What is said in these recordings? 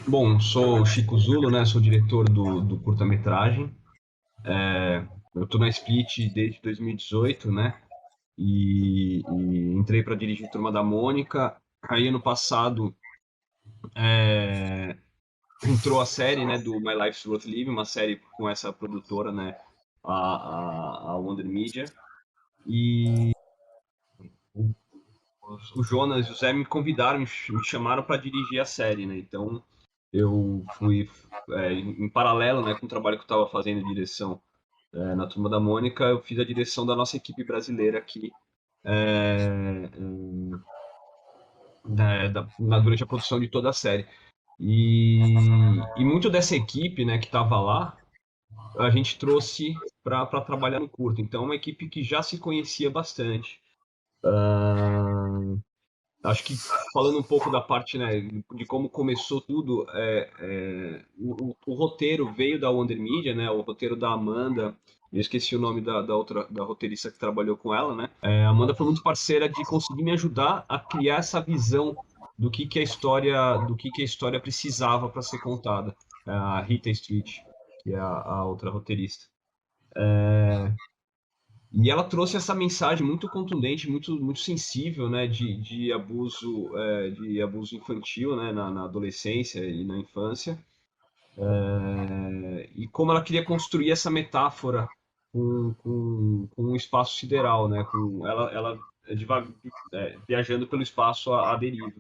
Bom, sou o Chico Zulo, né? Sou diretor do curta-metragem. Eu tô na Split desde 2018, né? E entrei para dirigir Turma da Mônica. Aí ano passado é, entrou a série, né? Do My Life's Worth Living, uma série com essa produtora, né? A Wonder Media. E o, o Jonas e o Zé me convidaram, me chamaram para dirigir a série, né? Então eu fui em paralelo, né, com o trabalho que eu estava fazendo de direção na Turma da Mônica, eu fiz a direção da nossa equipe brasileira aqui é, durante a produção de toda a série. E muito dessa equipe, né, que estava lá, a gente trouxe para trabalhar no curto. Então, é uma equipe que já se conhecia bastante. Acho que falando um pouco da parte, né, de como começou tudo, o roteiro veio da Wonder Media, né, o roteiro da Amanda. Eu esqueci o nome da outra da roteirista que trabalhou com ela, né? A Amanda foi muito parceira de conseguir me ajudar a criar essa visão do que a história precisava para ser contada. A Rita Street, que é a outra roteirista. E ela trouxe essa mensagem muito contundente, muito sensível, né, de abuso infantil, né, na adolescência e na infância. E como ela queria construir essa metáfora com um espaço sideral, né, com ela viajando pelo espaço à deriva.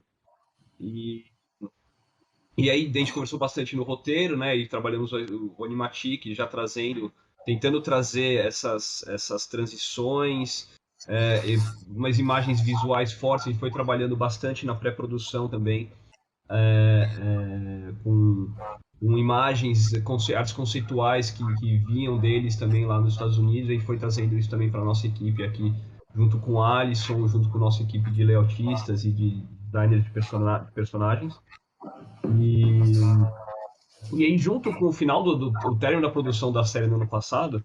E, e aí a gente conversou bastante no roteiro, né, e trabalhamos o Animatic, já tentando trazer essas transições, umas imagens visuais fortes. A gente foi trabalhando bastante na pré-produção também, com imagens, artes conceituais que vinham deles também lá nos Estados Unidos. A gente foi trazendo isso também para a nossa equipe aqui, junto com o Alisson, junto com a nossa equipe de layoutistas e de designers de personagens. E e aí, junto com o final o término da produção da série no ano passado,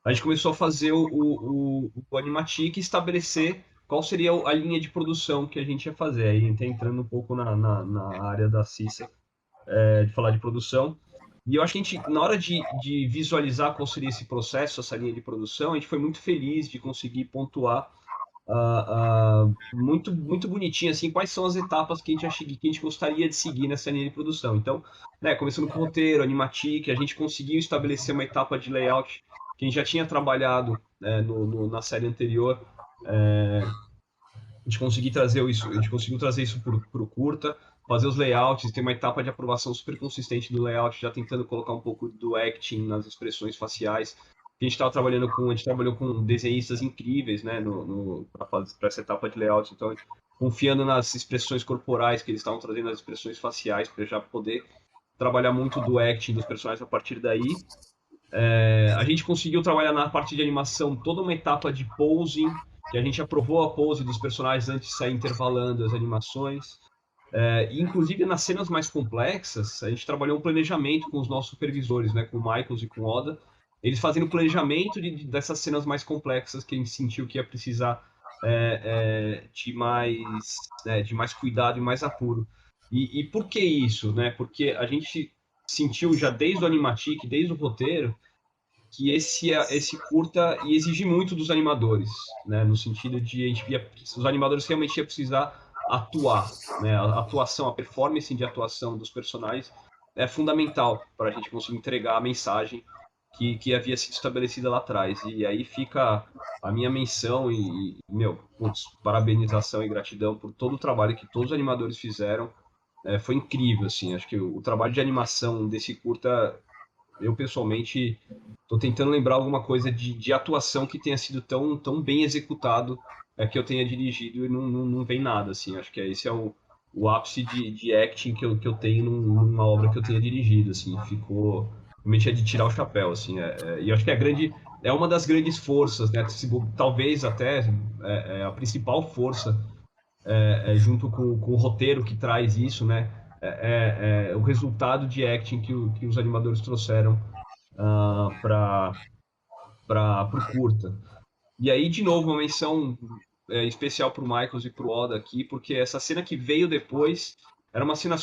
a gente começou a fazer o Animatic e estabelecer qual seria a linha de produção que a gente ia fazer. Aí, até entrando um pouco na área da Cissa, de falar de produção. E eu acho que a gente, na hora de visualizar qual seria esse processo, essa linha de produção, a gente foi muito feliz de conseguir pontuar muito bonitinho, assim, quais são as etapas que que a gente gostaria de seguir nessa linha de produção. Então, né, começando com o roteiro, animatic, a gente conseguiu estabelecer uma etapa de layout que a gente já tinha trabalhado, né, na série anterior. A gente conseguiu trazer isso para o curta, fazer os layouts, tem uma etapa de aprovação super consistente do layout, já tentando colocar um pouco do acting nas expressões faciais. A gente trabalhou com desenhistas incríveis, né, para essa etapa de layout, então confiando nas expressões corporais que eles estavam trazendo, as expressões faciais, para já poder trabalhar muito do acting dos personagens a partir daí. A gente conseguiu trabalhar na parte de animação toda uma etapa de posing, que a gente aprovou a pose dos personagens antes de sair intervalando as animações. E, inclusive, nas cenas mais complexas, a gente trabalhou um planejamento com os nossos supervisores, né, com o Michaels e com o Oda, eles fazendo o planejamento dessas cenas mais complexas que a gente sentiu que ia precisar de mais cuidado e mais apuro. E por que isso? Né? Porque a gente sentiu já desde o Animatic, desde o roteiro, que esse curta ia exigir muito dos animadores, né? No sentido de os animadores realmente iam precisar atuar, né? A atuação, a performance de atuação dos personagens é fundamental para a gente conseguir entregar a mensagem que havia sido estabelecida lá atrás. E aí fica a minha menção meu, putz, parabenização e gratidão por todo o trabalho que todos os animadores fizeram. Foi incrível, assim. Acho que o trabalho de animação desse curta, eu pessoalmente estou tentando lembrar alguma coisa de atuação que tenha sido tão bem executado, que eu tenha dirigido e não vem nada, assim. Acho que esse é o ápice de acting que eu tenho numa obra que eu tenha dirigido, assim. Ficou realmente de tirar o chapéu, assim. E acho que é uma das grandes forças, né? Talvez até a principal força, junto com o roteiro que traz isso, né? O resultado de acting que os animadores trouxeram para o curta. E aí, de novo, uma menção especial para o Michaels e para o Oda aqui, porque essa cena que veio depois era uma cena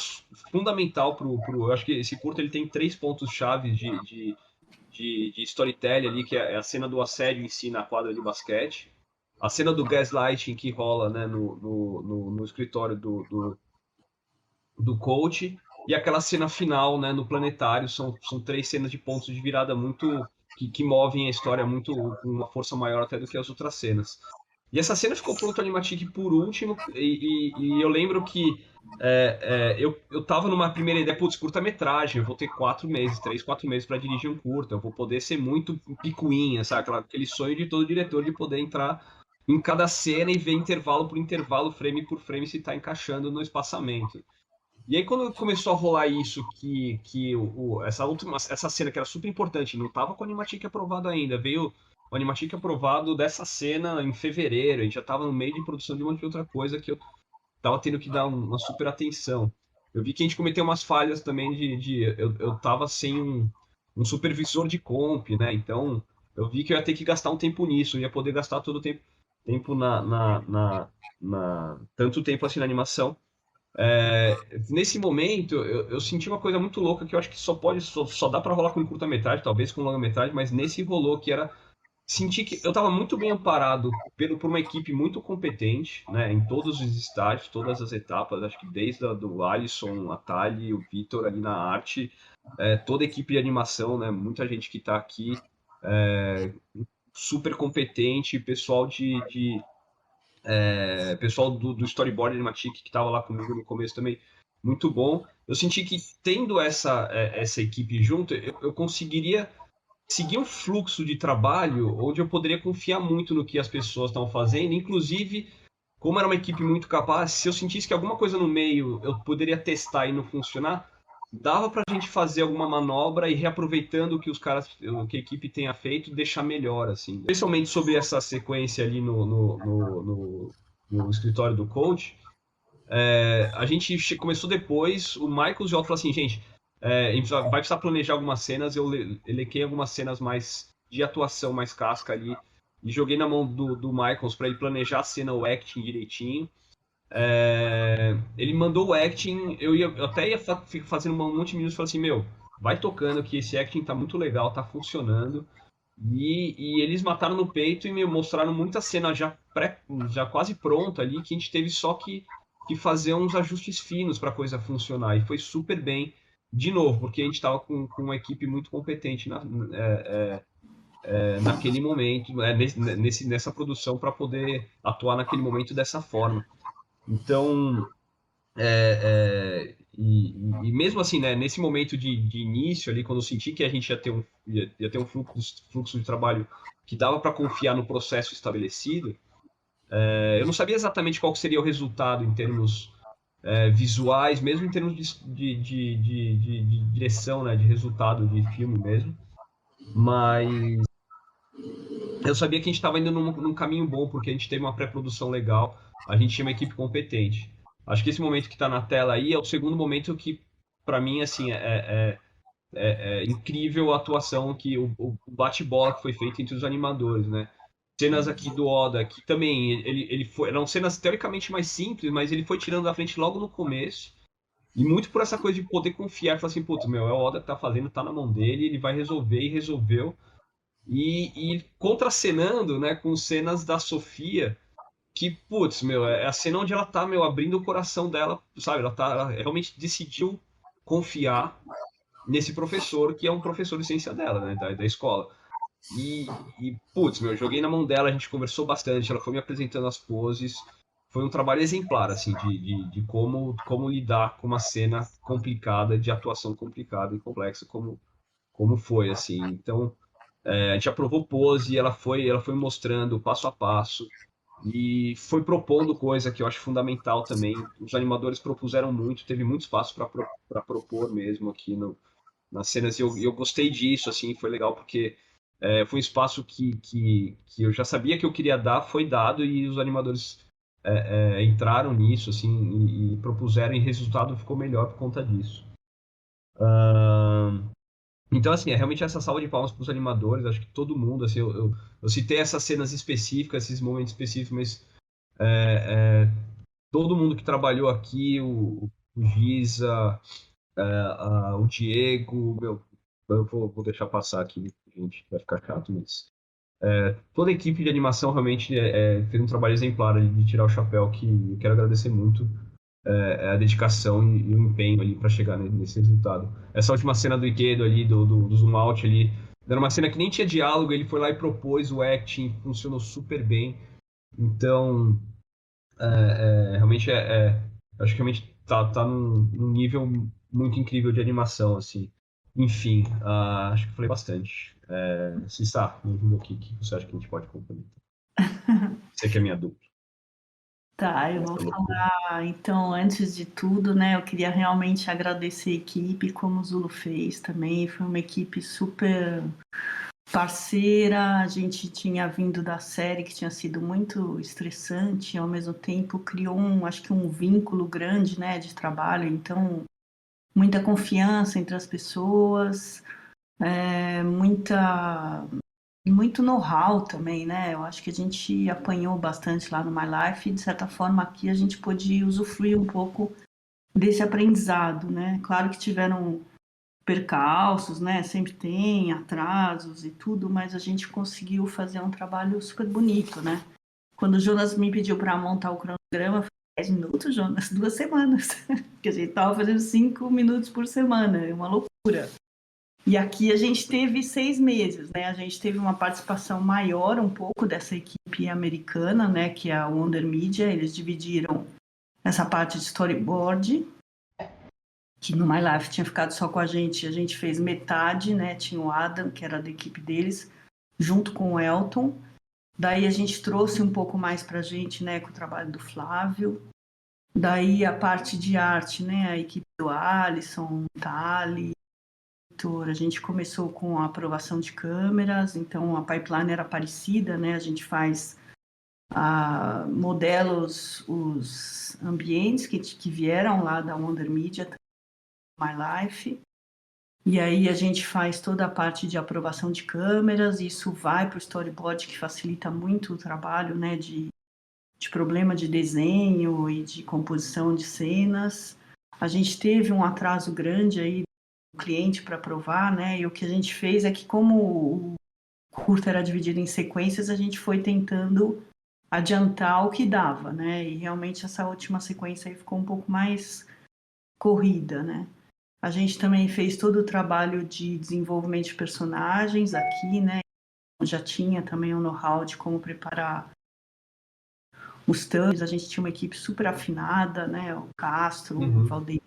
fundamental eu acho que esse curto ele tem 3 pontos-chave de storytelling ali, que é a cena do assédio em si na quadra de basquete, a cena do gaslighting que rola, né, no escritório do coach, e aquela cena final, né, no planetário. São 3 cenas de pontos de virada muito que movem a história muito com uma força maior até do que as outras cenas. E essa cena ficou pronto Animatic por último, e eu lembro que eu tava numa primeira ideia, putz, curta-metragem, eu vou ter 4 meses, 3, 4 meses para dirigir um curta, eu vou poder ser muito picuinha, sabe? Aquele sonho de todo diretor de poder entrar em cada cena e ver intervalo por intervalo, frame por frame, se tá encaixando no espaçamento. E aí, quando começou a rolar isso, essa cena que era super importante, não tava com o Animatic aprovado ainda, veio o Animatic aprovado dessa cena em fevereiro, a gente já tava no meio de produção de um monte de outra coisa que eu tava tendo que dar uma super atenção. Eu vi que a gente cometeu umas falhas também eu tava sem um supervisor de comp, né? Então, eu vi que eu ia ter que gastar um tempo nisso, eu ia poder gastar todo o tempo tanto tempo assim na animação. Nesse momento, eu senti uma coisa muito louca que eu acho que só dá pra rolar com curta-metragem, talvez com longa-metragem, mas nesse rolou que era sentir que eu estava muito bem amparado por uma equipe muito competente, né, em todos os estágios, todas as etapas, acho que desde do Alisson, a Thali, o Vitor ali na arte, toda a equipe de animação, né, muita gente que está aqui, super competente, pessoal do Storyboard Animatic que estava lá comigo no começo também, muito bom. Eu senti que tendo essa equipe junto, eu conseguiria seguir um fluxo de trabalho onde eu poderia confiar muito no que as pessoas estão fazendo, inclusive, como era uma equipe muito capaz, se eu sentisse que alguma coisa no meio eu poderia testar e não funcionar, dava pra gente fazer alguma manobra e reaproveitando o que o que a equipe tenha feito, deixar melhor, assim. Especialmente sobre essa sequência ali no escritório do coach, a gente começou depois, o Michael e o Jota falaram assim, gente, a gente vai precisar planejar algumas cenas, eu elequei algumas cenas mais de atuação, mais casca ali, e joguei na mão do Michaels para ele planejar a cena, o acting direitinho. Ele mandou o acting, eu até ia fazendo um monte de minutos e falei assim, meu, vai tocando que esse acting tá muito legal, tá funcionando. E eles mataram no peito e me mostraram muita cena já quase pronta ali, que a gente teve só que fazer uns ajustes finos para a coisa funcionar. E foi super bem, de novo, porque a gente estava com uma equipe muito competente naquele momento, nessa produção, para poder atuar naquele momento dessa forma. Então, e mesmo assim, né, nesse momento de início ali, quando eu senti que a gente ia ter um fluxo de trabalho que dava para confiar no processo estabelecido, eu não sabia exatamente qual seria o resultado em termos visuais, mesmo em termos de direção, né, de resultado de filme mesmo, mas eu sabia que a gente estava indo num caminho bom, porque a gente teve uma pré-produção legal, a gente tinha uma equipe competente. Acho que esse momento que está na tela aí é o segundo momento que, para mim, assim, é incrível a atuação, o bate-bola que foi feito entre os animadores, né? Cenas aqui do Oda, que também eram cenas teoricamente mais simples, mas ele foi tirando da frente logo no começo. E muito por essa coisa de poder confiar, falar assim, putz, meu, é o Oda que tá fazendo, tá na mão dele, ele vai resolver e resolveu. E contracenando, né, com cenas da Sofia, que, putz, meu, é a cena onde ela tá, meu, abrindo o coração dela, sabe? Ela realmente decidiu confiar nesse professor, que é um professor de ciência dela, né, da escola. Putz, meu, eu joguei na mão dela, a gente conversou bastante, ela foi me apresentando as poses. Foi um trabalho exemplar, assim, de como lidar com uma cena complicada, de atuação complicada e complexa, como foi, assim. Então, a gente aprovou pose, ela foi mostrando passo a passo e foi propondo coisa que eu acho fundamental também. Os animadores propuseram muito, teve muito espaço para propor mesmo aqui nas cenas, e eu gostei disso, assim, foi legal porque foi um espaço que eu já sabia que eu queria dar, foi dado, e os animadores entraram nisso, assim, e propuseram, e o resultado ficou melhor por conta disso. Então, assim, realmente essa salva de palmas para os animadores, acho que todo mundo, assim, eu citei essas cenas específicas, esses momentos específicos, mas todo mundo que trabalhou aqui, o Giza, o Diego, eu vou deixar passar aqui, gente, vai ficar chato, mas toda a equipe de animação realmente fez um trabalho exemplar ali de tirar o chapéu, que eu quero agradecer muito a dedicação e o empenho ali para chegar nesse resultado. Essa última cena do Ikedo ali, do zoom out ali, era uma cena que nem tinha diálogo, ele foi lá e propôs o acting, funcionou super bem. Então, realmente acho que realmente tá num nível muito incrível de animação, assim. Enfim, acho que falei bastante. Cissa, me ajuda aqui, o que você acha que a gente pode complementar? Você que é minha dupla. Tá, eu vou falar, então, antes de tudo, né, eu queria realmente agradecer a equipe, como o Zulu fez também, foi uma equipe super parceira, a gente tinha vindo da série que tinha sido muito estressante, ao mesmo tempo criou acho que um vínculo grande, né, de trabalho, então muita confiança entre as pessoas, muito know-how também, né? Eu acho que a gente apanhou bastante lá no My Life e, de certa forma, aqui a gente pôde usufruir um pouco desse aprendizado, né? Claro que tiveram percalços, né? Sempre tem atrasos e tudo, mas a gente conseguiu fazer um trabalho super bonito, né? Quando o Jonas me pediu para montar o cronograma, eu falei, 10 minutos, Jonas, 2 semanas. Porque a gente estava fazendo 5 minutos por semana, é uma loucura. E aqui a gente teve 6 meses, né? A gente teve uma participação maior um pouco dessa equipe americana, né? Que é a Wonder Media. Eles dividiram essa parte de storyboard, que no My Life tinha ficado só com a gente fez metade, né? Tinha o Adam, que era da equipe deles, junto com o Elton. Daí a gente trouxe um pouco mais pra gente, né? Com o trabalho do Flávio. Daí a parte de arte, né? A equipe do Alisson, Tali, a gente começou com a aprovação de câmeras, então a pipeline era parecida, né? A gente faz modela os ambientes que vieram lá da Wonder Media, My Life, e aí a gente faz toda a parte de aprovação de câmeras, e isso vai para o storyboard, que facilita muito o trabalho, né? De problema de desenho e de composição de cenas. A gente teve um atraso grande aí cliente para aprovar, né? E o que a gente fez é que, como o curso era dividido em sequências, a gente foi tentando adiantar o que dava, né? E realmente essa última sequência aí ficou um pouco mais corrida, né? A gente também fez todo o trabalho de desenvolvimento de personagens aqui, né? Já tinha também o know-how de como preparar os thumbs, a gente tinha uma equipe super afinada, né? O Castro, o Valdeir,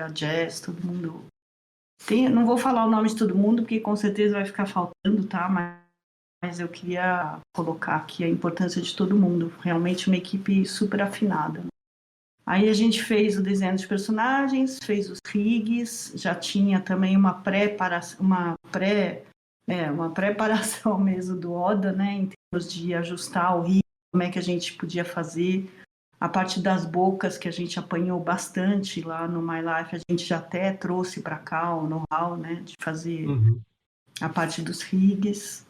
a Jess, todo mundo. Não vou falar o nome de todo mundo, porque com certeza vai ficar faltando, tá? Mas eu queria colocar aqui a importância de todo mundo. Realmente uma equipe super afinada. Aí a gente fez o desenho dos personagens, fez os rigs, já tinha também uma preparação mesmo do Oda, né? Em termos de ajustar o rig, como é que a gente podia fazer. A parte das bocas, que a gente apanhou bastante lá no My Life, a gente já até trouxe para cá o know-how, né, de fazer a parte dos rigs.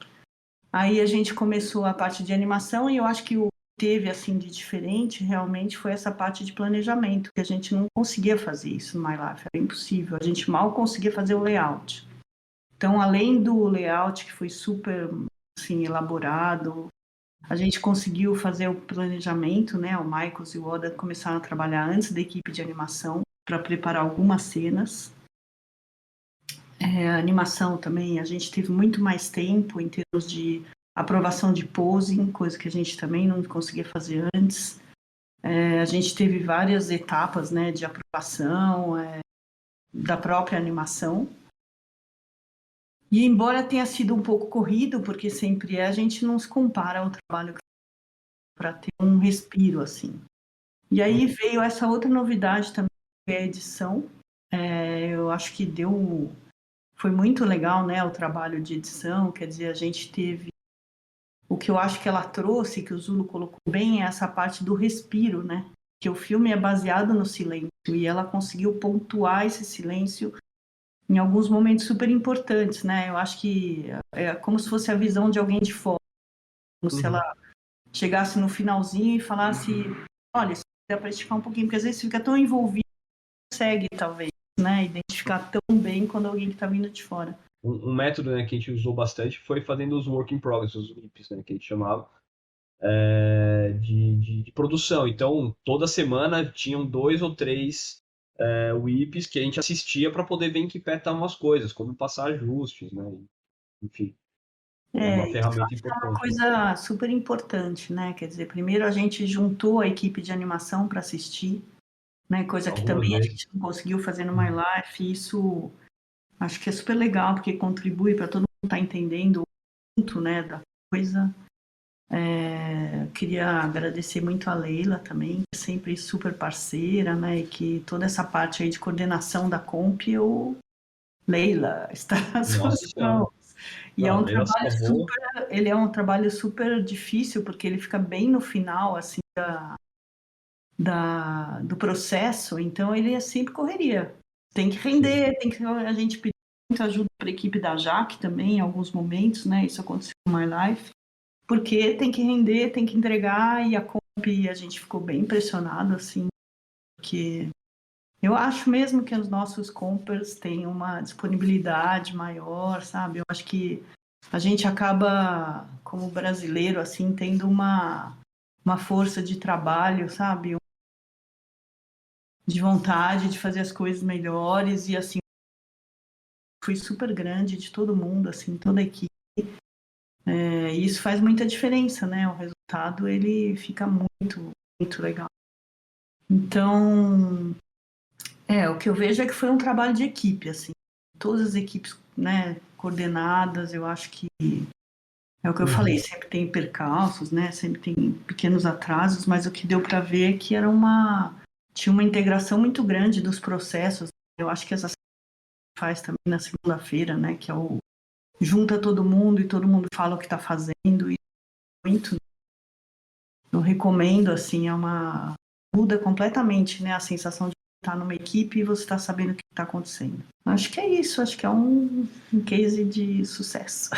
Aí a gente começou a parte de animação e eu acho que o que teve assim de diferente realmente foi essa parte de planejamento, que a gente não conseguia fazer isso no My Life, era impossível, a gente mal conseguia fazer o layout. Então, além do layout que foi super assim, elaborado, a gente conseguiu fazer o planejamento, né? O Michaels e o Oda começaram a trabalhar antes da equipe de animação para preparar algumas cenas. A animação também, a gente teve muito mais tempo em termos de aprovação de posing, coisa que a gente também não conseguia fazer antes. A gente teve várias etapas, né, de aprovação da própria animação. E embora tenha sido um pouco corrido, porque sempre a gente não se compara ao trabalho para ter um respiro assim. E aí veio essa outra novidade também, que é a edição. Eu acho que foi muito legal, né, o trabalho de edição, quer dizer, a gente teve o que eu acho que ela trouxe, que o Zulu colocou bem, é essa parte do respiro, né, que o filme é baseado no silêncio, e ela conseguiu pontuar esse silêncio em alguns momentos super importantes, né, eu acho que é como se fosse a visão de alguém de fora, como se ela chegasse no finalzinho e falasse, olha, isso dá para esticar um pouquinho, porque às vezes você fica tão envolvido, você consegue, talvez, né, identificar tão bem quando alguém que está vindo de fora. Um método, né, que a gente usou bastante foi fazendo os work in progress, os WIPs, né, que a gente chamava, de produção. Então, toda semana tinham 2 ou 3 WIPs que a gente assistia para poder ver em que pé estavam as coisas, como passar ajustes, né? Enfim, é uma Isso ferramenta acho que é uma importante. coisa super importante, né? Quer dizer, primeiro a gente juntou a equipe de animação para assistir, né? Coisa que Algumas também a vezes. gente não conseguiu fazer no My Life. E isso acho que é super legal, porque contribui para todo mundo estar entendendo o ponto, né, da coisa. Queria agradecer muito a Leila também, que é sempre super parceira, né? E que toda essa parte aí de coordenação da Comp, Leila, está nas suas Nossa senhora. mãos. E é Não, a um Leila trabalho salvou. ele é um trabalho super difícil, porque ele fica bem no final, assim, do processo, então ele é sempre correria. Tem que render, a gente pediu muita ajuda para a equipe da Jaque também, em alguns momentos, né? Isso aconteceu no My Life, porque tem que render, tem que entregar, e a Comp, a gente ficou bem impressionado, assim, porque eu acho mesmo que os nossos compers têm uma disponibilidade maior, sabe? Eu acho que a gente acaba, como brasileiro, assim, tendo uma força de trabalho, sabe? De vontade de fazer as coisas melhores, e assim, foi super grande de todo mundo, assim, toda a equipe. E isso faz muita diferença, né? O resultado, ele fica muito, muito legal. Então, o que eu vejo é que foi um trabalho de equipe, assim. Todas as equipes, né, coordenadas, eu acho que é o que eu falei, sempre tem percalços, né? Sempre tem pequenos atrasos, mas o que deu para ver é que tinha uma integração muito grande dos processos. Eu acho que essa faz também na segunda-feira, né? Que é junta todo mundo e todo mundo fala o que está fazendo, e muito. Eu recomendo, assim, muda completamente, né? A sensação de estar numa equipe e você está sabendo o que está acontecendo. Acho que é isso, acho que é um case de sucesso.